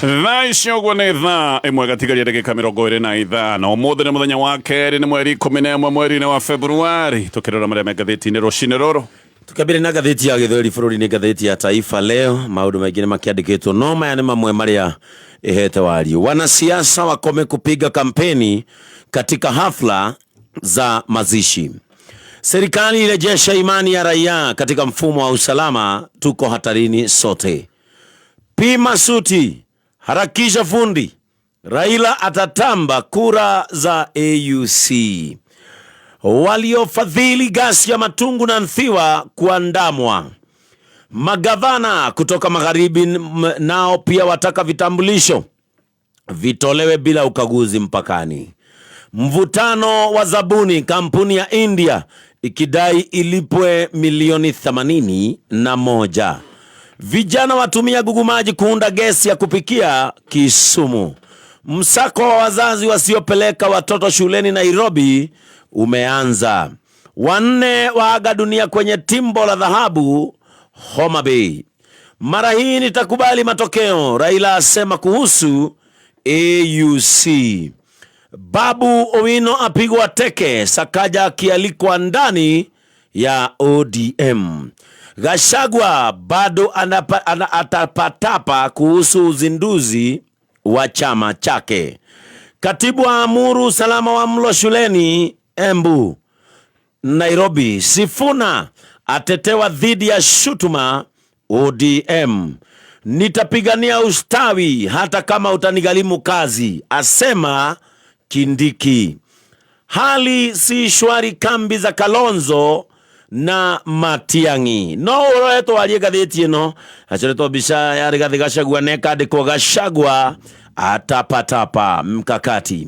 Thaa icio guo nĩ thaa ĩmwe gatigaria ndagĩka 25 ũmũthĩ nĩ mũthenya wa kerĩ nĩ mweri 11 mweri-inĩ wa Februari tũkĩrora marĩa me ngathĩti-inĩ rũcinĩ rũrũ. Tukambire na gatheti ya Gĩthweri bũrũri-inĩ gatheti ya Taifa Leo, maũndũ maingĩ nĩ makĩandĩkĩtwo no maya nĩ mamwe marĩa ihete wario. Wanasiasa wakome kupiga kampeni katika hafla za mazishi. Serikali irejesha imani ya raia katika mfumo wa usalama, tuko hatarini sote. Pima suti, harakisha fundi, Raila atatamba kura za AUC. Waliofadhili gasi ya Matungu na Nthiwa kuandamwa. Magavana kutoka magharibi nao pia wataka vitambulisho vitolewe bila ukaguzi mpakani. Mvutano wa zabuni, kampuni ya India ikidai ilipwe milioni 81. Vijana watumia gugumaji kuunda gesi ya kupikia Kisumu. Msako wa wazazi wasiopeleka watoto shuleni Nairobi umeanza. 4 waaga dunia kwenye timbo la dhahabu Homa Bay. Mara hii nitakubali matokeo, Raila asema kuhusu AUC. Babu Owino apigwa teke, Sakaja akialikwa ndani ya ODM. Gachagua bado atapatapa kuhusu uzinduzi wa chama chake. Katibu aamuru usalama wa mlo shuleni Embu. Nairobi, Sifuna atetewa dhidi ya shutuma ODM. Nitapigania ustawi hata kama utanigharimu kazi, asema Kindiki. Hali si shwari kambi za Kalonzo na Matiang'i. No uroeto walie gatheti ino achereto bisha ya Rigathi Gachagua nekandikwo Gachagua atapatapa mkakati.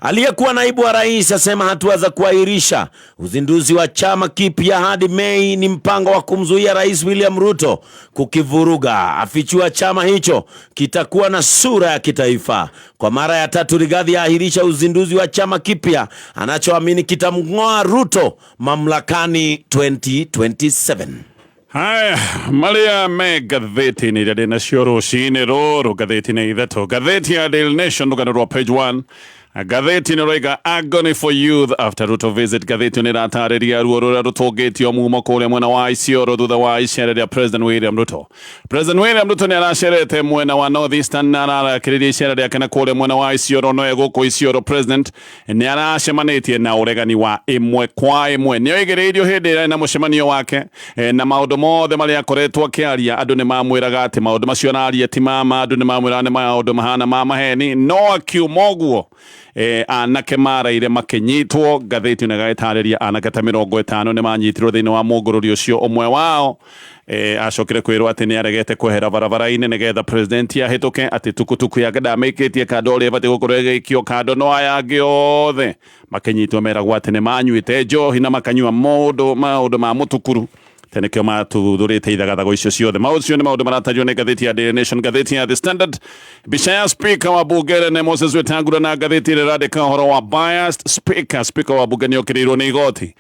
Aliyekuwa naibu wa rais asema hatua za kuahirisha uzinduzi wa chama kipya hadi Mei ni mpango wa kumzuia Rais William Ruto kukivuruga. Afichua chama hicho kitakuwa na sura ya kitaifa. Kwa mara ya 3 Rigathi ahirisha uzinduzi wa chama kipya anachoamini kitamng'oa Ruto mamlakani 2027. Haya, maria me gatheti-inĩ iria ndĩna cio rũcinĩ rũrũ, gatheti-inĩ ithatũ. Gatheti ya Daily Nation rũganĩrwo page 1. Gatheti-inĩ roiga agony for youth after Ruto visit. Gatheti-inĩ ĩratarĩria ruo rũrĩa rũtũngĩtio mumo kũrĩa mwena wa Isiolo thutha wa icera rĩa President William Ruto. President William Ruto nĩ aracerete mwena wa North Eastern na arakĩrĩria icera rĩake na kũrĩa mwena wa Isiolo. No gũkũ Isiolo President nĩ aracemanĩtie na ũregani wa ĩmwe kwa ĩmwe. Nĩ oigĩrĩirio hĩndĩ ĩrĩa na mũcemanio wake na maũndũ mothe marĩa akoretwo akĩaria. Andũ nĩ mamwĩraga atĩ maũndũ macio araria ti mama, andũ nĩ mamwĩraga nĩ maũndũ mahana ma maheni. No akiuma ũguo anake maraire makinyitwo. Gatheti-inĩ gagĩtarĩria anake ta 50 nĩ manyitirwo thĩinĩ wa mũngũrũri ũcio. Ũmwe wao acokire kwĩrwo atĩ nĩ aregete kwehera barabara-inĩ nĩgetha president ahĩtũke, atĩ tukutuku yake ndamĩkĩtie kando ũrĩa ĩbatiĩ gũkorwo ĩgĩikio kando. No aya angĩ othe makinyitwo meragwo atĩ nĩ manyuĩte njohi na makanyua maũndũ ma mũtukuru. Tene kĩo matuthũrĩte ithagathago icio ciothe. Maũcio nĩ maũndũ maratario nĩ gatheti ya Daily Nation. Gatheti ya The Standard, mbica ya speaker wa bunge nĩ Moses Wetangula na gatheti ĩrĩa ĩrandĩka ũhoro wa biased speaker. Speaker wa bunge nĩ okĩrĩirwo nĩ igoti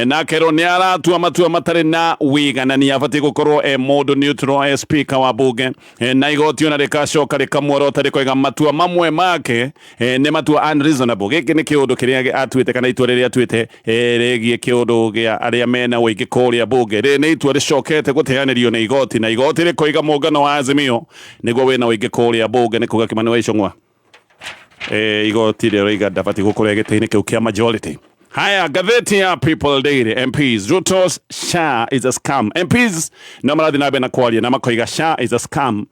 na kerwo nĩ aratua matua matarĩ na ũiganania, abatiĩ gũkorwo mũndũ neutral speaker wa bunge, na igoti ona rĩkacoka rĩkamworota rĩkoiga matua mamwe make nĩ matua unreasonable. Gĩkĩ nĩ kĩũndũ kĩrĩa atuĩte kana itua rĩrĩa atuĩte rĩgiĩ kĩũndũ gĩa arĩa mena ũingĩ kũrĩa bunge. Nĩ itua rĩcokete gũteanĩrio nĩ igoti, na igoti rĩkoiga mũngano wa Azimio nĩguo wĩna ũingĩ kũrĩa bunge nĩ kuga Kimani wa Ichung'wa. Igoti rĩroiga ndabatiĩ gũkorwo gĩtĩ-inĩ kĩu kĩa majority. Haya, gatheti ya People Daily. MPs, Ruto's SHA is a scam. MPs no marathi na mbere na kwaria na makoiga SHA is a scam,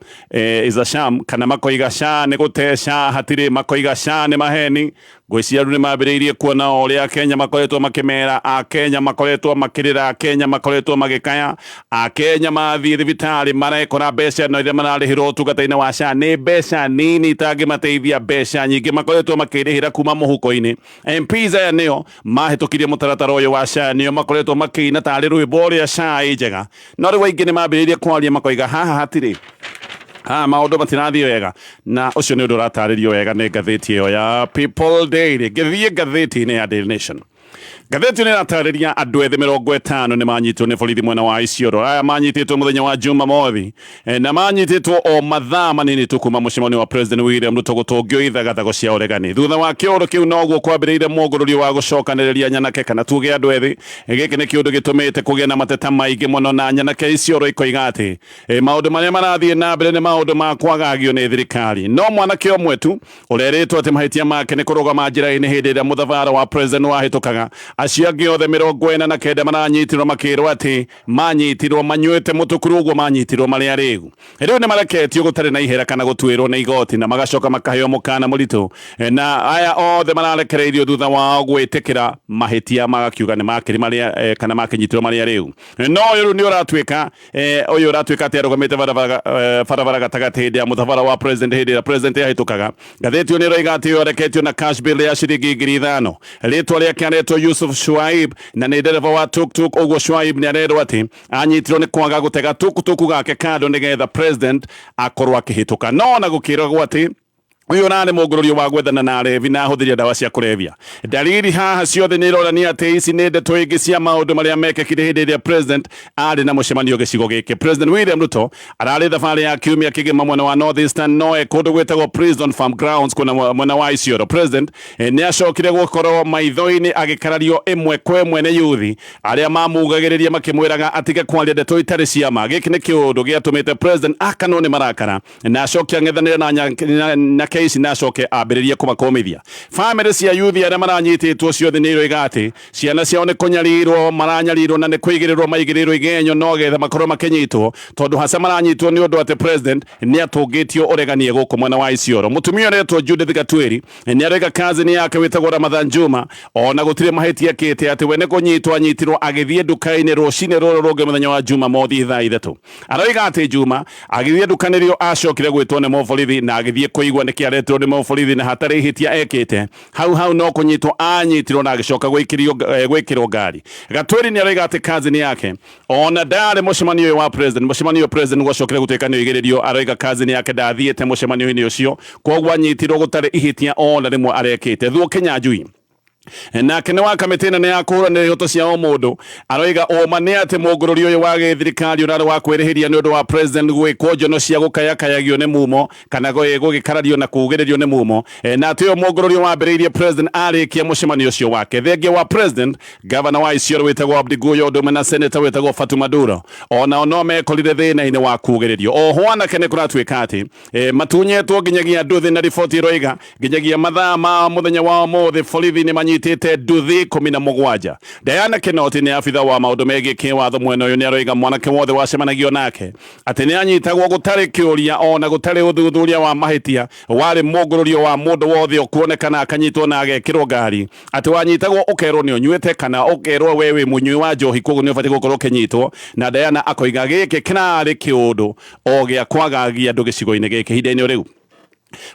is a sham, kana makoiga SHA nĩ gũte SHA hatirĩ, makoiga SHA nĩ maheni. Ngwĩciria rĩu nĩ mambĩrĩirie kuona ũrĩa Akenya makoretwo makĩmera, Akenya makoretwo makĩrĩra, Akenya makoretwo magĩkaya, Akenya mathiĩ thibitarĩ marekora mbeca no iria mararĩhĩrwo ũtungata-inĩ wa SHA nĩ mbeca nini itangĩmateithia, mbeca nyingĩ makoretwo makĩrĩhĩra kuma mũhuko-inĩ. MPs aya nĩo mahĩtũkirie mũtaratara ũyũ wa SHA, nĩo makoretwo makĩina tarĩ rwĩmbo ũrĩa SHA ĩ njega. No rĩu aingĩ nĩ mambĩrĩirie kwaria makoiga haha hatirĩ, maũndũ matirathiĩ wega, na ũcio nĩ ũndũ ũratarĩrio wega nĩ gatheti ĩyo ya People Daily. Gĩthiĩ gatheti-inĩ ya Daily Nation. Gatheti nĩ ĩratarĩria andũ ethĩ 50 nĩ manyitwo nĩ borithi mwena wa Isiolo. Aya manyitĩtwo mũthenya wa Jumamothi na manyitĩtwo o mathaa manini tu kuma mũcemanio wa President William Ruto gũtũngio ithagathago cia ũregani. Thutha wa kĩũndũ kĩu noguo kwambĩrĩirie mũngũrũrio wa gũcokanĩrĩria nyanake kana tuge andũ ethĩ. Gĩkĩ nĩ kĩũndũ gĩtũmĩte kũgĩa na mateta maingĩ mũno na nyanake Isiolo ikoiga atĩ maũndũ marĩa marathiĩ na mbere nĩ maũndũ ma kwagagio nĩ thirikari. No mwanake ũmwe tu ũrerĩtwo atĩ mahĩtia make nĩ kũrũgama njĩra-inĩ hĩndĩ ĩrĩa mũthabara wa President wahĩtũkaga. Acio angĩ othe 49 maranyitirwo makĩrwo atĩ manyitirwo manyuĩte mũtukuru ũguo manyitirwo marĩ arĩgu. Rĩu nĩ mareketio gũtarĩ na ihera kana gũtuĩrwo nĩ igoti na magacoka makaheo mũkana mũritũ. Na aya othe mararekereirio thutha wao gwĩtĩkĩra mahĩtia magakiuga nĩ makĩrĩ marĩa kana makĩnyitirwo marĩ arĩgu. No ũyũ nĩ ũratuĩka atĩ arũgamĩte barabara gatagatĩ hĩndĩ ya mũthabara wa President hĩndĩ ĩrĩa President yahĩtũkaga. Gatheti ĩyo nĩ ĩroiga atĩ yoreketio na cash bill ya ciringi 5,000. Rĩtwa rĩake arĩtwo Yusuf Shuaib na nĩ ndereba wa tuktuk. Ũguo Shuaib nĩ arerwo atĩ anyitirwo nĩ kwaga gũtega tukutuku gake kando nĩgetha President akorwo akĩhĩtũka. No na gũkĩragwo atĩ uyu nani mũngũrũrio wa gwethana na arevi na ahũthĩria ndawa cia kũrebia. Dalili haha ciothe nĩ ironania atĩ ici nĩ ndeto ingĩ cia maũndũ marĩa mekĩkire hĩndĩ ĩrĩa President arĩ na mũcemanio gĩcigo gĩkĩ. President William Ruto ararĩ thabarĩ ya kiumia kĩgima mwena wa North Eastern no kũndũ gwĩtagwo Prison Farm Grounds kuna mwena wa Isiolo. President nĩ acokire gũkorwo maitho-inĩ agĩkarario ĩmwe kwa ĩmwe nĩ yuthi arĩa mamugagĩrĩria makĩmwĩraga atige kwaria ndeto itarĩ cia ma. Gĩkĩ nĩ kĩũndũ gĩatũmĩte President akanwo nĩ marakara na acokia ng'ethanĩre na ici na acoke ambĩrĩrie kũmakomithia. Family cia yuthi arĩa maranyitĩtwo ciothe nĩ iroiga atĩ ciana ciao nĩ kũnyarirwo maranyarirwo na nĩ maigĩrĩrwo igenyo no getha makorwo makĩnyitwo tondũ hasa maranyitwo nĩ ũndũ atĩ President nĩ atũngĩtio ũreganie gũkũ mwena wa Isiolo. Mũtumia ũretwo Judith Gatweri nĩ aroiga kazini yake wĩtagwo Ramadhan Juma ona gũtirĩ mahĩtia kĩte atĩ we nĩ kũnyitwo anyitirwo agĩthiĩ nduka-inĩ rũcinĩ rũrũ rũngĩ mũthenya wa Jumamothi thaa 3. Aroiga atĩ Juma agĩthiĩ ndukanĩrio acokire gwĩtwo nĩ mũborithi na agĩthiĩ kũigua nĩkĩ aretwo nĩ mũborithi na hatarĩ ihĩtia ekĩte. Hau no kũnyitwo anyitirwo na agĩcoka gwĩkĩrwo ngari. Gatweri nĩ aroiga atĩ kazini yake ona ndarĩ mũcemanio wa President. Mũcemanio President gwacokire gũtuĩka nĩ ũigĩrĩrio. Aroiga kazini yake ndathiĩte mũcemanio-inĩ ũcio koguo anyitirwo gũtarĩ ihĩtia ona rĩmwe arekĩte. Thuo Kĩnyanjui nake nĩ wa kamĩtĩ nene ya kũhũranĩra ihoto cia o mũndũ aroiga ũma nĩ atĩ mũngũrũrio ũyũ wa gĩthirikari ũrarĩ wa kwĩrĩhĩria nĩ ũndũ wa President gwĩkwo njono cia gũkayakayagio nĩ mumo kana gũgĩkarario na kugĩrĩrio nĩ mumo. Na atĩ ũyũ mũngũrũrio wambĩrĩirie President arĩkia mũcemanio ũcio wake. Thengia wa President gavana wa Isiolo wĩtagwo Abdi Guyo ũndũ ũmwe na senator wĩtagwo Fatuma Duro onao no mekorire thĩna-inĩ wa kugĩrĩrio. Oho anake nĩ kũratuĩka atĩ matunyetwo nginyagia nduthi na riboti ĩroiga nginyagia mathaa ma mũthenya wa ũmũthĩ borithi nĩ manyitĩte nduthi 17. Diana Kinoti nĩ abitha wa maũndũ megiĩ kĩwatho mwena ũyũ nĩ aroiga mwanake wothe wacemanagio nake atĩ nĩ anyitagwo gũtarĩ kĩũria ona gũtarĩ ũthuthuria wa mahĩtia warĩ mũngũrũrio wa mũndũ wothe ũkuonekana akanyitwo na agekĩrwo ngari atĩ wanyitagwo ũkerwo nĩ ũnyuĩte kana ũkerwo we wĩ mũnyui wa njohi koguo nĩ ũbatiĩ gũkorwo ũkĩnyitwo. Na Diana akoiga gĩkĩ kĩrarĩ kĩũndũ o gĩa kwagagia andũ gĩcigo-inĩ gĩkĩ ihinda-inĩ rĩu.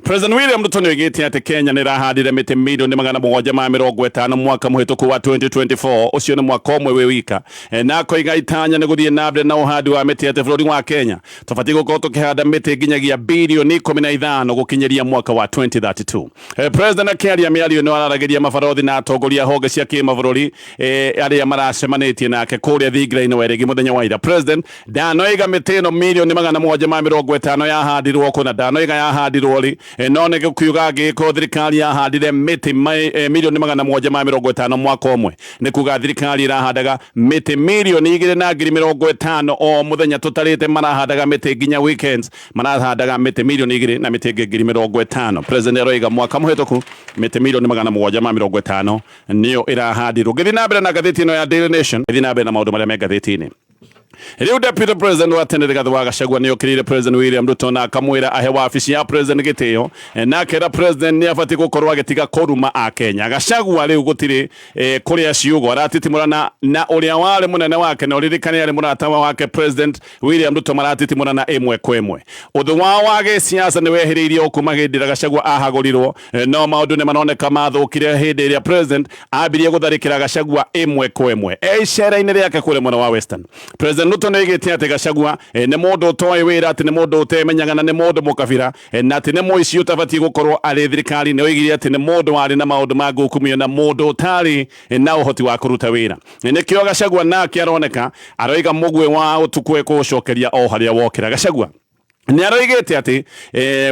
President William Ruto nĩoigĩte atĩ Kenya nĩ ĩrahandire mĩtĩ milioni 750 mwaka mũhĩtũku wa 2024. Ũcio nĩ mwaka ũmwe wĩ wika. Na akoiga itanya nĩ gũthiĩ na mbere na ũhandi wa mĩtĩ atĩ bũrũri wa Kenya tũbatiĩ gũkorwo tũkĩhanda mĩtĩ nginyagia bilioni 15 gũkinyĩria mwaka wa 2032. President akĩaria mĩario nĩ araragĩria mabarothi na atongoria honge cia kĩmabũrũri arĩa maracemanĩtie nake kũrĩa thingira-inĩ wa Iregi mũthenya wa ira. President ndanoiga mĩtĩ ĩno milioni 750 yahandirwo kũna ndanoiga yahandirwo no nĩ gũkiuga angĩkorwo thirikari yahandire mĩtĩ milioni 750 mwaka ũmwe nĩ kuga thirikari ĩrahandaga mĩtĩ milioni 250 o mũthenya tũtarĩte marahandaga mĩtĩ nginya weekends marahandaga mĩtĩ milioni 2 na mĩtĩ 250. President aroiga mwaka mũhĩtũku mĩtĩ milioni 750 nĩyo ĩrahandirwo. Ngĩthiĩ na mbere na ngathĩti ĩno ya Daily Nation ĩthiĩ na mbere na maũndũ marĩa me ngathĩti-inĩ. Rĩu Deputy President wa tene Rigathi wa Gachagua nĩ okĩrĩire President William Ruto na akamwĩra ahe wabici ya President gĩtĩo na akera President nĩ abatiĩ gũkorwo agĩtiga kũruma a Kenya. Gachagua rĩu gũtirĩ kũrĩa ciugo aratitimũrana na ũrĩa warĩ mũnene wake na ũririkane arĩ mũrata wake President William Ruto maratitimũrana ĩmwe kwa ĩmwe. Ũthũ wao wa gĩsiasa nĩ wehĩrĩirie kuma hĩndĩ ĩrĩa Gachagua ahagũrirwo no maũndũ nĩ maroneka mathũkire hĩndĩ ĩrĩa President ambirie gũtharĩkĩra Gachagua ĩmwe kwa ĩmwe icera-inĩ rĩake kũrĩa mwena wa Western. President President Ruto nĩoigĩte atĩ Gachagua nĩ mũndũ ũtoĩ wĩra, atĩ nĩ mũndũ ũtemenyaga na nĩ mũndũ mũkabira, na atĩ nĩ mũici ũtabatiĩ gũkorwo arĩ thirikari. Nĩoigire atĩ nĩ mũndũ warĩ na maũndũ ma ngukumio na mũndũ ũtarĩ na ũhoti wa kũruta wĩra. Nĩkĩo Gachagua nake aroneka aroiga mũgwĩ wa ũtukũ gũcokeria o harĩa wokĩra. Gachagua nĩ aroigĩte atĩ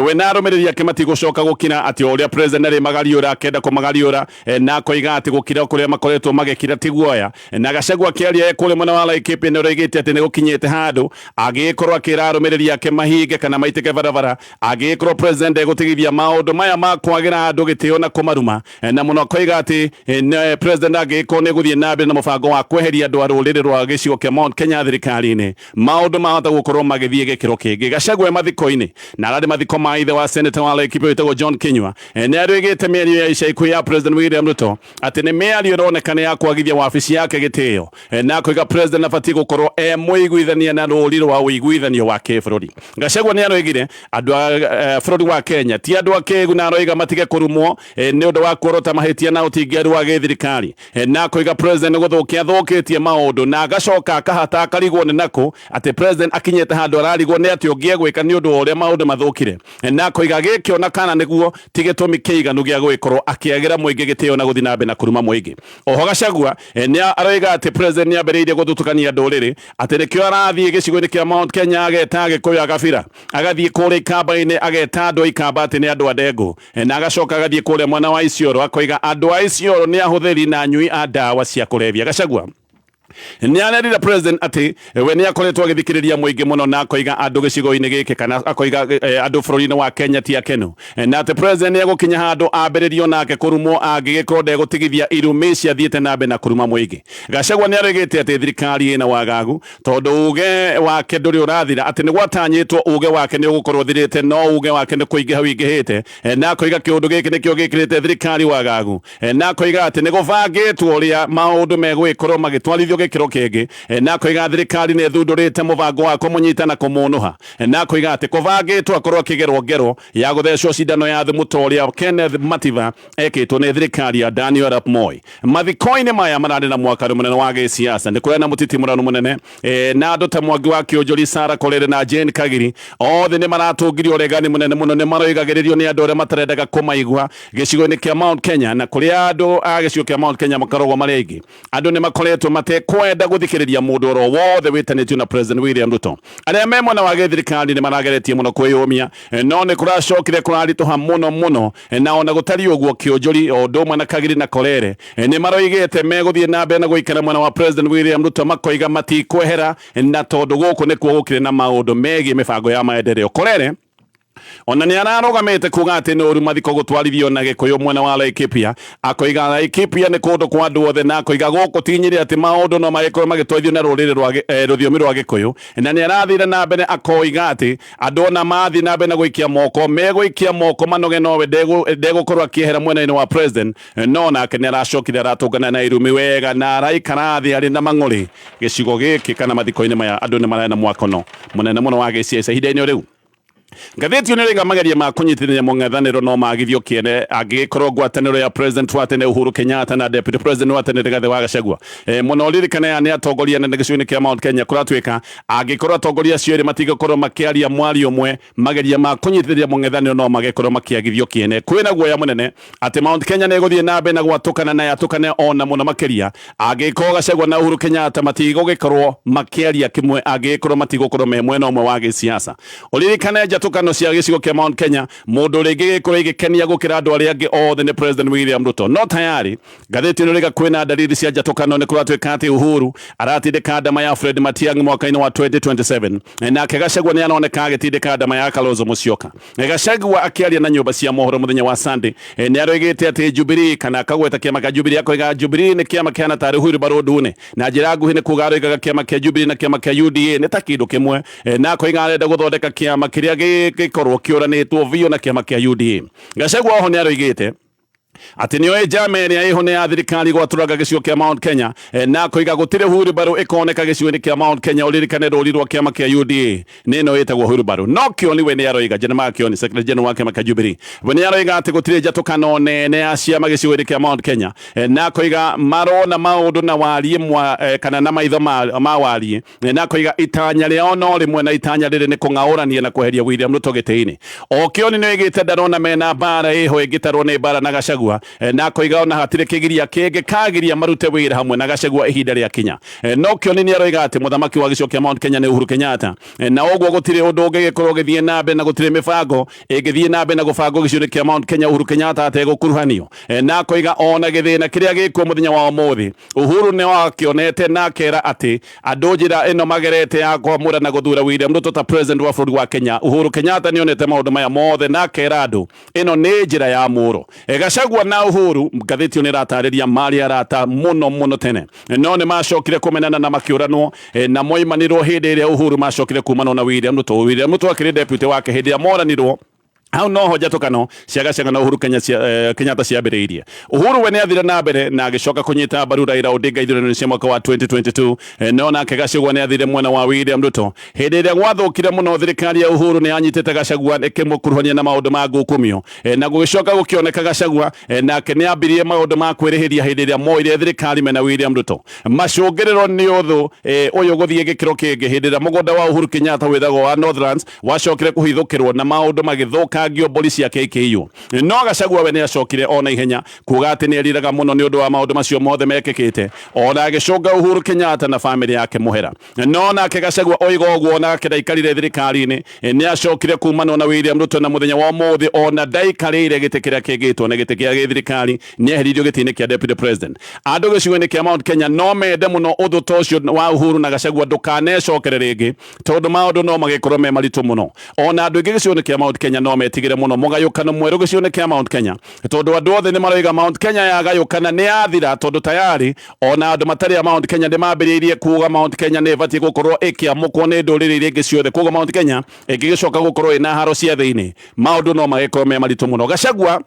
we na arũmĩrĩri ake matigũcoka gũkira, atĩ o ũrĩa president arĩ magariũra akenda kũmagariũra, na akoiga atĩ gũkira kũrĩa makoretwo magĩkira ti guoya. Na Gachagua akĩaria kũrĩ mwena wa Laikipia nĩ aroigĩte atĩ nĩ gũkinyĩte handũ angĩkorwo akĩra arũmĩrĩri ake mahinge kana maitĩke barabara, angĩkorwo president egũtigithia maũndũ maya ma kwagĩra andũ gĩtĩo na kũmaruma, na mũno akoiga atĩ president angĩkorwo nĩ gũthiĩ na mbere na mũbango wa kweheria andũ a rũrĩrĩ rwa gĩcigo kĩa Mount Kenya thirikari-inĩ, maũndũ mahota gũkorwo magĩthiĩ gĩkĩro kĩngĩ. Gachagua mathiko-inĩ na ararĩ mathiko ma ithe wa senator wa Laikipia wĩtagwo John Kinyua, nĩ aroigĩte mĩario ya ica ikuhĩ ya president William Ruto atĩ nĩ mĩario ĩroneka nĩ ya kwagithia wabici yake gĩtĩo, na akoiga president abatiĩ gũkorwo mũiguithania na rũri rwa ũiguithanio wa kĩbũrũri. Gachagua nĩ aroigire andũ a bũrũri wa Kenya ti andũ akĩĩgu, na aroiga matige kũrumwo nĩ ũndũ wa kuorota mahĩtia na ũtingiaru wa gĩthirikari, na akoiga president nĩ gũthũkia thũkĩtie maũndũ, na agacoka akahata akarigwo nĩ nakũ atĩ president akinyĩte handũ ararigwo nĩ atĩ ũngĩegwĩka nĩ ũndũ ũrĩa maũndũ mathũkire, na akoiga gĩkĩo na kana nĩguo ti gĩtũmi kĩiganu gĩa gũgĩkorwo akĩagĩra mũingĩ gĩtĩo na gũthiĩ na mbere na kuruma mũingĩ. Oho Gachagua nĩ aroiga atĩ president nĩ ambĩrĩirie gũthutũkania ndũrĩrĩ, atĩ nĩkĩo arathiĩ gĩcigo-inĩ kĩa Mount Kenya ageta Gĩkũyũ agabira, agathiĩ kũrĩa Ikamba-inĩ ageta andũ a Ikamba atĩ nĩ andũ a Ndengũ, na agacoka agathiĩ kũrĩa mwena wa Isiolo akoiga andũ a Isiolo nĩ ahũthĩri na anyui a ndawa cia kũrebia. Gachagua nĩ anerire president atĩ we nĩ akoretwo agĩthikĩrĩria mũingĩ mũno, na akoiga andũ gĩcigo-inĩ gĩkĩ kana akoiga andũ bũrũri-inĩ wa Kenya ti akenu, na atĩ president nĩ egũkinya handũ ambĩrĩrio nake kũrumwo angĩgĩkorwo ndegũtigithia irumi cia thiĩte na mbere na kuruma mũingĩ. Gachagua nĩ aroigĩte atĩ thirikari ĩna wagagu tondũ uge wake ndũrĩ ũrathira, atĩ nĩ gwatanyĩtwo uge wake nĩ ũgũkorwo thirĩte, no uge wake nĩ kũingĩha wĩingĩhĩte, na akoiga kĩũndũ gĩkĩ nĩkĩo gĩkĩrĩte thirikari wagagu, na akoiga atĩ nĩ gũbangĩtwo ũrĩa maũndũ megũgĩkorwo magĩtwarithio gĩkĩro kĩngĩ, na akoiga thirikari nĩ thundũrĩte mũbango wa kũmũnyita na kũmũnũha, na akoiga atĩ kũbangĩtwo akorwo akĩgerwo ngero ya gũthecwo cindano ya thumu ta ũrĩa Kenneth Matiba ekĩtwo nĩ thirikari ya Daniel Arap Moi. Mathiko-inĩ maya mararĩ na mwakaro mũnene wa gĩsiasa, nĩ kũrĩ na mũtitimũrano mũnene, na andũ ta Mwangi wa Kĩũnjũri, Sarah Kolere na Jane Kagiri othe nĩ maratũngirio ũregani mũnene mũno, nĩ maroigagĩrĩrio nĩ andũ arĩa matarendaga kũmaigua gĩcigo-inĩ kĩa Mount Kenya, na kũrĩa andũ a gĩcigo kĩa Mount Kenya makoragwo marĩ aingĩ. Andũ nĩ makoretwo matekwenda gũthikĩrĩria mũndũ oro wothe wĩtanĩtio na president William Ruto. Arĩa me mwena wa gĩthirikari nĩ marageretie mũno kwĩyũmia, no nĩ kũracokire kũraritũha mũno, na ona gũtari ũguo Kĩũnjũri o ũndũ ũmwe na Kagiri na Kolere nĩ maroigĩte megũthiĩ na mbere na gũikara mwena wa president William Ruto, makoiga matikwehera, na tondũ gũkũ nĩkuo gũkĩrĩ na maũndũ megiĩ mĩbango ya maendeleo. Kolere ona nĩ ararogamĩte kuga atĩ nĩ ũru mathiko gũtwarithio na Gĩkũyũ mwena wa Laikipia, akoiga Laikipia nĩ kũndũ kwa andũ othe, na akoiga gũkũ tinyire atĩ maũndũ no magĩkorwo magĩtwarithio na rũthiomi rwa Gĩkũyũ, na nĩ arathire na mbere akoiga atĩ andũ ona mathiĩ na mbere na gũikia moko megũikia moko manoge, nowe ndegũkorwo akĩehera mwena-inĩ wa president, no nake nĩ aracokire aratũngana na irumi wega na araikara thĩ arĩ na mang'ũrĩ gĩcigo gĩkĩ kana mathiko-inĩ maya. Andũ nĩ marĩ na mwakono mũnene mũno wa gĩsiasa ihinda-inĩ rĩu. Ngathĩti ĩno rĩga mageria ma kũnyitithania mũng'ethanĩro no magithio kĩene angĩkorwo ngwatanĩro ya president wa tene Uhuru Kenyatta na deputy president wa tene Rigathi wa Gachagua mũno ririkana nĩ atongoria nene gĩcigo-inĩ kĩa Mount Kenya kũratuĩka angĩkorwo atongoria acio erĩ matigũkorwo makĩaria mwario ũmwe, mageria ma kũnyitithania mũng'ethanĩro no magĩkorwo makĩagithio kĩene. Kwĩna guoya mũnene atĩ Mount Kenya nĩ ĩgũthiĩ na mbere na gwatũkana na yatũkane ona mũno makĩria angĩkorwo Gachagua na Uhuru Kenyatta matigũgĩkorwo makĩaria kĩmwe, angĩkorwo matigũkorwo me mwena ũmwe wa gĩsiasa. Ũririkane njatũkano cia gĩcigo kĩa Mount Kenya mũndũ rĩngĩ gĩkorwo igĩkenia gũkĩra andũ arĩa angĩ othe nĩ president William Ruto, no tayari ngathĩti ĩno rĩga kwĩna dalili cia njatũkano nĩ kũratuĩka atĩ Uhuru aratindĩka ndama ya Fred Matiang'i mwaka-inĩ wa 2027, nake Gachagua nĩ aroneka agĩtindĩka ndama ya Kalonzo Musyoka. Gachagua akĩaria na nyũmba cia mohoro mũthenya wa Sunday nĩ aroigĩte atĩ Jubilee kana akagweta kĩama kĩa Jubilee, akoiga Jubilee nĩ kĩama kĩhana tarĩ wheelbarrow ndune, na njĩra nguhĩ nĩ kuga aroigaga kĩama kĩa Jubilee na kĩama kĩa UDA nĩ ta kĩndũ kĩmwe, na akoiga arenda gũthondeka kĩama kĩrĩa gĩkorwo kĩũranĩtwo biũ na kĩama kĩa UDA. Gachagua oho nĩ aroigĩte ati nioe jameni ya ihone ya thirikari gwaturaga gĩcigo kĩa Mount Kenya na koiga gũtirĩ hurumbarũ ĩkoneka gĩcigo-inĩ kĩa Mount Kenya ũririkane rũri rwa kĩama kĩa UDA nĩno ĩtagwo hurumbarũ no Kĩoni we nĩ aroiga General Kĩoni Secretary General wa kĩama kĩa Jubilee we nĩ aroiga atĩ gũtirĩ njatũkano nene ya ciama gĩcigo-inĩ kĩa Mount Kenya na koiga marona maũndũ na wariĩ kana na maitho ma wariĩ na koiga itanya rĩao no rĩmwe na itanya rĩrĩ nĩ kũng'aũrania na kweheria William Ruto gĩtĩ-inĩ o Kĩoni nĩ oigĩte ndarona mena mbara ĩho ĩngĩtarwo nĩ mbara na Gachagua na koiga ona hatirĩ kĩgiria kĩngĩ kagiria marute wĩra hamwe na Gachagua ihinda rĩa kinya no Kĩoni nĩ aroiga atĩ mũthamaki wa gĩcigo kĩa Mount Kenya nĩ Uhuru Kenyatta na ũguo gũtirĩ ũndũ ũngĩgĩkorwo gĩthiĩ na mbere na gũtirĩ mĩbango ĩngĩthiĩ na mbere na gũbangwo gĩcigo kĩa Mount Kenya Uhuru Kenyatta ategũkuruhanio na koiga ona gĩthĩna kĩrĩa gĩkuo mũthenya wa ũmũthĩ Uhuru nĩ wakĩonete na akera atĩ andũ njĩra ĩno magerete ya kwamũra na gũthura William Ruto ta president wa bũrũri wa Kenya Uhuru Kenyatta nĩ onete maũndũ maya mothe na akera andũ ĩno nĩ njĩra ya mũro Gachagua na Uhuru ngathĩti nĩ ratarĩria marĩ arata mũno tene no nĩ macokire kũmenana na makĩũranwo na moimanirwo hĩndĩ ĩrĩa Uhuru macokire kumanwo na William Ruto akĩrĩ deputy wake hĩndĩ ya moranirwo hau no ho njatũkano cia Gachagua na Uhuru Kenyatta ciambĩrĩirie Uhuru we nĩ athire na mbere na agĩcoka kũnyita mbaru Raila Odinga ithurano cia mwaka wa 2022 no nake Gachagua nĩ athire mwena wa William Ruto hĩndĩ ĩrĩa gwathũkire mũno thirikari ya Uhuru nĩ anyitĩte Gachagua ĩkĩmũkuruhania na maũndũ ma ngukumio na gũgĩcoka gũkĩoneka Gachagua nake nĩ ambirie maũndũ ma kwĩrĩhĩria hĩndĩ ĩrĩa moire thirikari mena William Ruto macũngĩrĩro nĩ ũthũ ũyũ gũthiĩ gĩkĩro kĩngĩ hĩndĩ ĩrĩa mũgũnda wa Uhuru Kenyatta wĩthagwo wa Northlands wacokire kũhithũkĩrwo na maũndũ magĩthũka kangio mbũri cia KKU no Gachagua we nĩ acokire ona ihenya kuga atĩ nĩ eriraga mũno nĩ ũndũ wa maũndũ macio mothe mekĩkĩte ona agĩcũnga Uhuru Kenyatta na family yake mũhera no nake Gachagua oiga ũguo nake ndaikarire thirikari-inĩ nĩ acokire kumana na William Ruto na mũthenya wa ũmũthĩ ona ndaikarĩire gĩtĩ kĩrĩa kĩngĩtwo na gĩtĩ kĩa gĩthirikari nĩ eheririo gĩtĩ-inĩ kĩa deputy president andũ gĩcigo-inĩ kĩa Mount Kenya no mende mũno ũndũ ta ũcio wa Uhuru na Gachagua ndũkanecokere rĩngĩ tondũ maũndũ no magĩkorwo me maritũ mũno ona andũ aingĩ gĩcigo-inĩ kĩa Mount Kenya no metigĩre mũno mũgayũkano mwerũ gĩcigo-inĩ kĩa Mount Kenya tondũ andũ othe nĩ maroiga Mount Kenya yagayũkana nĩ yathira tondũ tayari ona andũ matarĩ a Mount Kenya nĩ mambĩrĩirie kuga Mount Kenya nĩ ĩbatiĩ gũkorwo ĩkĩamũkwo nĩ ndũrĩrĩ iria ingĩ ciothe kuga Mount Kenya ĩngĩgĩcoka gũkorwo ĩna haro cia thĩinĩ maũndũ no magĩkorwo me maritũ mũno Gachagua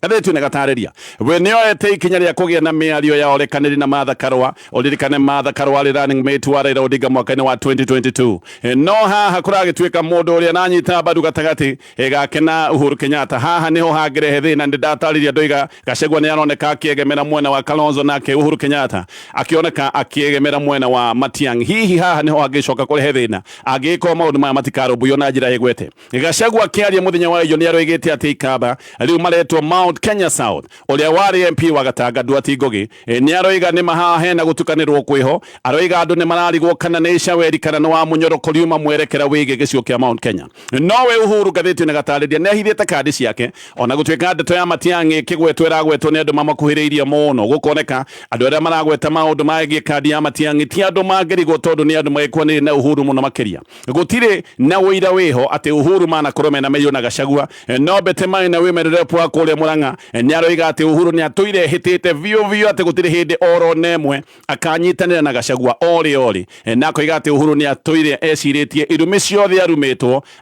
athetu nĩ gatarĩria we nĩ oete ikinya rĩa kũgĩa na mĩario ya ũrekanĩri na Martha Karua ũririkane Martha Karua arĩ running mate wa Raila Odinga mwaka-inĩ wa 2022 no haha kũragĩtuĩka mũndũ ũrĩa nanyita mbaru gatagatĩ gake na Uhuru Kenyatta haha nĩho hangĩrehe thĩna nĩ ndatarĩria ndoiga Gachagua nĩ aroneka akĩegemera mwena wa Kalonzo nake Uhuru Kenyatta akĩoneka akĩegemera mwena wa Matiang'i hihi haha nĩho hangĩcoka kũrehe thĩna angĩkorwo maũndũ maya matikarũmbũiyo na njĩra ĩgwete Gachagua akĩaria mũthenya wa ĩyo nĩ aroigĩte atĩ ikamba rĩu maretwo Mount Kenya South ũrĩa warĩ MP wa Gatanga Duarte Ngugi nĩ aroiga nĩ mahahe na gũtukanĩrwo kwĩho aroiga andũ nĩ mararigwo kana nĩ Icaweri kana nĩ wa Mũnyoroko riuma mwerekera wĩgiĩ gĩcigo kĩa Mount Kenya nowe Uhuru ngathĩti nĩ gatarĩria nĩ ahithĩte kandi ciake ona gũtuĩka ndeto ya Matiang'i kĩgwetwo ĩragwetwo nĩ andũ mamakuhĩrĩirie mũno gũkoneka andũ arĩa maragweta maũndũ maĩgiĩ kandi ya Matiang'i ti andũ mangĩrigwo tondũ nĩ andũ magĩkwanĩrĩ na Uhuru mũno makĩria gũtirĩ na ũira wĩho atĩ Uhuru manakorwo mena mĩriũ na Gachagua no Bete Maina women rep wa kũrĩa Mũrang'a nĩ aroiga atĩ Uhuru nĩ atũire hĩtĩte biũ atĩ gũtirĩ hĩndĩ oro nemwe akanyitanĩra na Gachagua ori na akoiga atĩ Uhuru nĩ atũire ecirĩtie irumi ciothe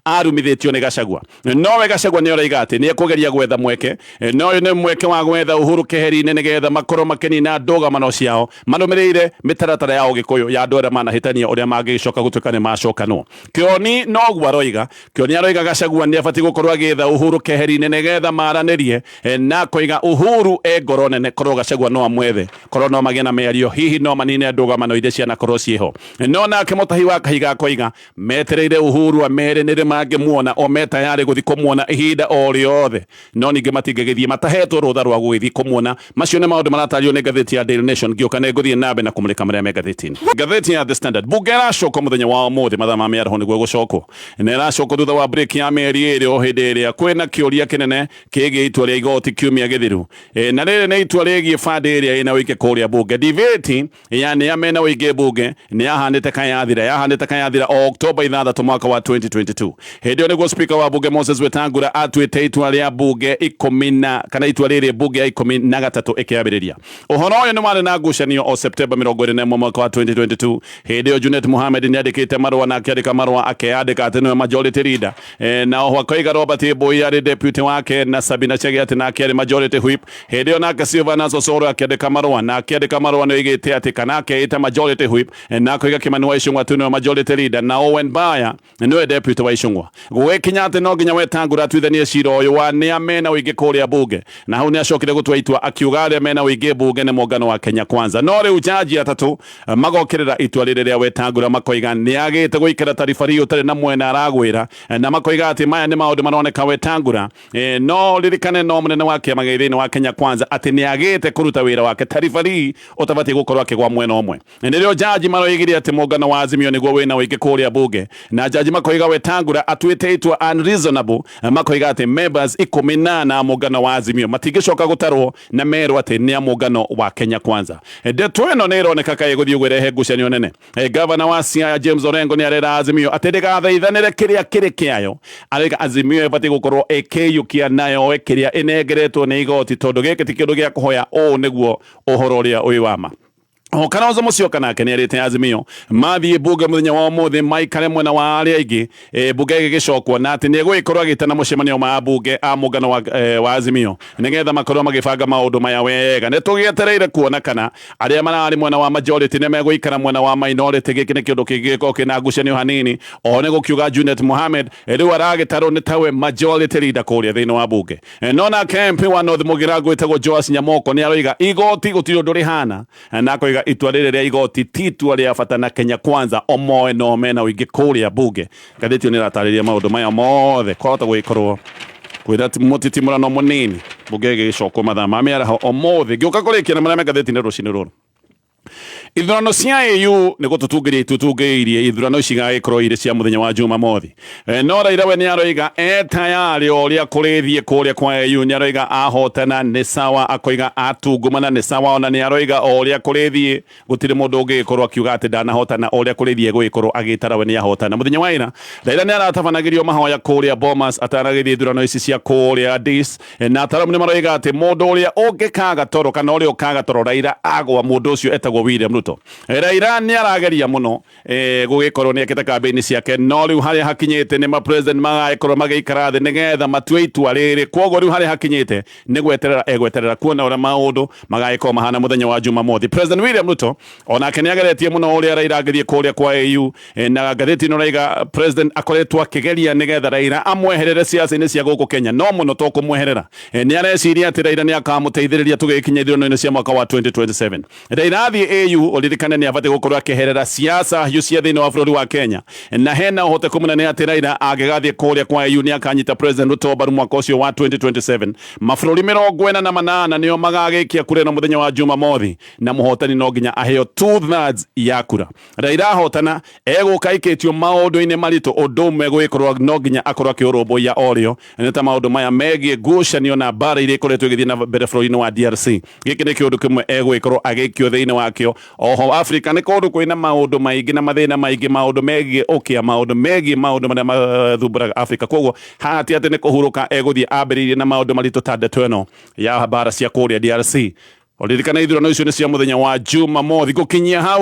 arumithĩtio nĩ Gachagua nowe Gachagua nĩ aroiga atĩ nĩ ekũgeria gwetha mweke no ũyũ nĩ mweke wa gwetha Uhuru keheri-inĩ nĩgetha makorwo makĩnina ndũgamano ciao marũmĩrĩire mĩtaratara ya ũgĩkũyũ ya andũ arĩa manahĩtania ũrĩa mangĩcoka gũtuĩka nĩ macokanwo Kĩoni noguo aroiga Kĩoni aroiga Gachagua nĩ abatiĩ gũkorwo agĩetha Uhuru keheri-inĩ nĩgetha maranĩrie na koiga Uhuru ngoro nene korwo Gachagua no amwethe korwo no magĩe na mĩario hihi no manine ndũgamano iria cianakorwo ciĩho no nake mũtahi wa kahiga koiga metereire Uhuru amere nĩrĩ mangĩmuona o metayarĩ gũthiĩ kũmuona ihinda o rĩothe no ningĩ matingĩgĩthiĩ matahetwo rũtha rwa gũgĩthiĩ kũmuona macio nĩ maũndũ maratario nĩ ngathĩti ya Daily Nation ngĩũka nĩ ngũthiĩ na mbere na kũmũrĩka marĩa me ngathĩti-inĩ ngathĩti ya The Standard bunge ĩracoka mũthenya wa ũmũthĩ mathaa ma mĩaraho nĩguo gũcokwo na ĩracoka thutha wa break ya mĩeri ĩrĩ o hĩndĩ ĩrĩa kwĩna kĩũria kĩnene kĩgiĩ itua rĩa igoti kiumia gĩthiru na rĩrĩ nĩ itua rĩgiĩ bande ĩrĩa ĩna ũingĩ kũrĩa bunge debate yani ya mena ũingĩ bunge nĩ yahanĩte kayathira o Oktoba 6 mwaka wa 2022 hĩndĩ ĩyo nĩguo speaker wa bunge Moses Wetangula atuĩte itua rĩa bunge 10 kana itua rĩrĩ bunge ya 13 ĩkĩambĩrĩria ũhoro ũyũ nĩ warĩ na ngucanio o Septemba 21 mwaka wa 2022 hĩndĩ ĩyo Junet Mohamed nĩ andĩkĩte marũa na akĩandĩka marũa akĩandĩka atĩ nĩwe majority leader na oho akoiga Robert Mbui arĩ deputy wake na Sabina Chege atĩ nake ari majority whip hindi yo nake Silvanus Osoro akiandika marua na akiandika marua no igite ati kanake ita majority whip na koiga Kimani wa Icũng'wa tu no majority leader na Owen Baya no deputy wa Icũng'wa gwekinya ati no nginya Wetangula atuithanie cira uyu wa ni amena uingi kuria bunge na hau ni acokire gutwa itua akiuga aria mena uingi bunge ni muungano wa Kenya Kwanza no riu jaji atatu magokirira itua riri ria Wetangula makoiga ni agite guikira tarifari utari na mwena aragwira na makoiga ati maya ni maundu maroneka Wetangula no ririkane no munene wa kiama githini wa Kenya Kwanza ati ni agite kuruta wira wake tarifari utabati gukorwo akigwa mwena umwe nirio jaji maroigire ati muungano wa Azimio niguo wina uingi kuria bunge na jaji makoiga Wetangula atuite itua unreasonable makoiga ati members 18 muungano wa Azimio matigicoka gutarwo na mero ati ni muungano wa Kenya Kwanza ndeto ino ni ironeka kai guthii gwirehe ngucanio nene governor wa Siaya James Orengo ni arera Azimio ati ndigathaithanire kiria kiri kiayo arega Azimio ibati gukorwo ikiyukia nayo kiria inengeretwo ni igoti tondu giki ti kindu gia kuhoya niguo uhoro uria uyu wama Kalonzo Musyoka nake ni arite Azimio mathie bunge muthenya wa umuthi maikare mwena wa aria aingi bunge gigicokwo na ati ni egwikorwo agitana mucemanio ma bunge a muungano wa Azimio nigetha makorwo magibanga maundu maya wega ni tugietereire kuona kana aria marari mwena wa majority ni megwikara mwena wa minority giki ni kindu kigiko kina ngucanio hanini one gukiuga Junet Mohamed riu aragitarwo ni tawe majority leader kuria thiini wa bunge nona MP wa North Mugira gwitagwo Joas Nyamoko ni aroiga igoti gutiri undu rihana na koiga itua riri ria igoti titua ria bata na Kenya Kwanza omoe no mena uingi kuria bunge gatheti ni ratariria maundu maya mothe kwahota gwikorwo kwira mutitimurano munini bunge gicokwo mathaa ma miaraho omothe ngiuka kurikia na maria gatheti ni rucini ruru ithurano cia AU ni gututungiria itutungiririe ithurano ici gagikorwo iri cia muthenya wa Jumamothi no Raila we ni aroiga tayari uria kurithie kuria kwa AU ni aroiga ahotana ni sawa akoiga atungumana ni sawa ona ni aroiga uria kurithie gutiri mundu ungikorwo akiuga ati ndanahotana uria kurithie guikorwo agitara we ni ahotana muthenya wa ira Raila ni aratabanagirio mahoya kuria Bomas atanagithie ithurano ici cia kuria dis na ataramu ni maroiga ati mundu uria ungikaga toro kana uria ukaga toro Raila agwa mundu ucio etagwo William Ruto Raila ni arageria muno gugikorwo ni ekete campaign ciake no riu haria hakinyite ni ma president magaikorwo magiikara thi nigetha matue itua riri kwogo riu haria hakinyite ni gweterera kuona ura maundu magaikorwo mahana muthenya wa Jumamothi President William Ruto onake ni ageretie muno uria Raila agithie kuria kwa AU na gatheti no raiga president akoretwo akigeria nigetha Raila amweherere siasa-ini cia guku Kenya no muno to kumweherera ni areciria ati Raila ni akamuteithiriria tugikinya ithurano cia mwaka wa 2027 Raila athie AU olirikana ni abate gukorwo akiherera siasa hiyo cia thini wa bururi wa Kenya na hena uhote kumunene ati Raila agigathie kuria kwa AU ni akanyita president Ruto baru mwaka ucio wa 2027 mabũrũri 48 nio magagikia kura no muthenya wa Jumamothi na muhotani no nginya aheo 2/3 ya kura Raila ahotana eguka iketio maundu-ini maritu undu megwikorwo no nginya akorwo akiurumbuia orio ni ta maundu maya megie ngucanio na bara iria ikoretwo igithie na mbere bũrũri-ini wa DRC giki ni kiundu kimwe egwikorwo agikio thiini wakio oho Africa ni kundu kwina maundu maingi na mathina maingi maundu megie ukia maundu megie maundu maria mathumburaga Africa koguo hati ati ni kuhuruka eguthie ambiririe na maundu maritu ta ndeto ino ya bara cia kuria DRC olirikana ithurano icio ni cia muthenya wa Jumamothi gukinyia hau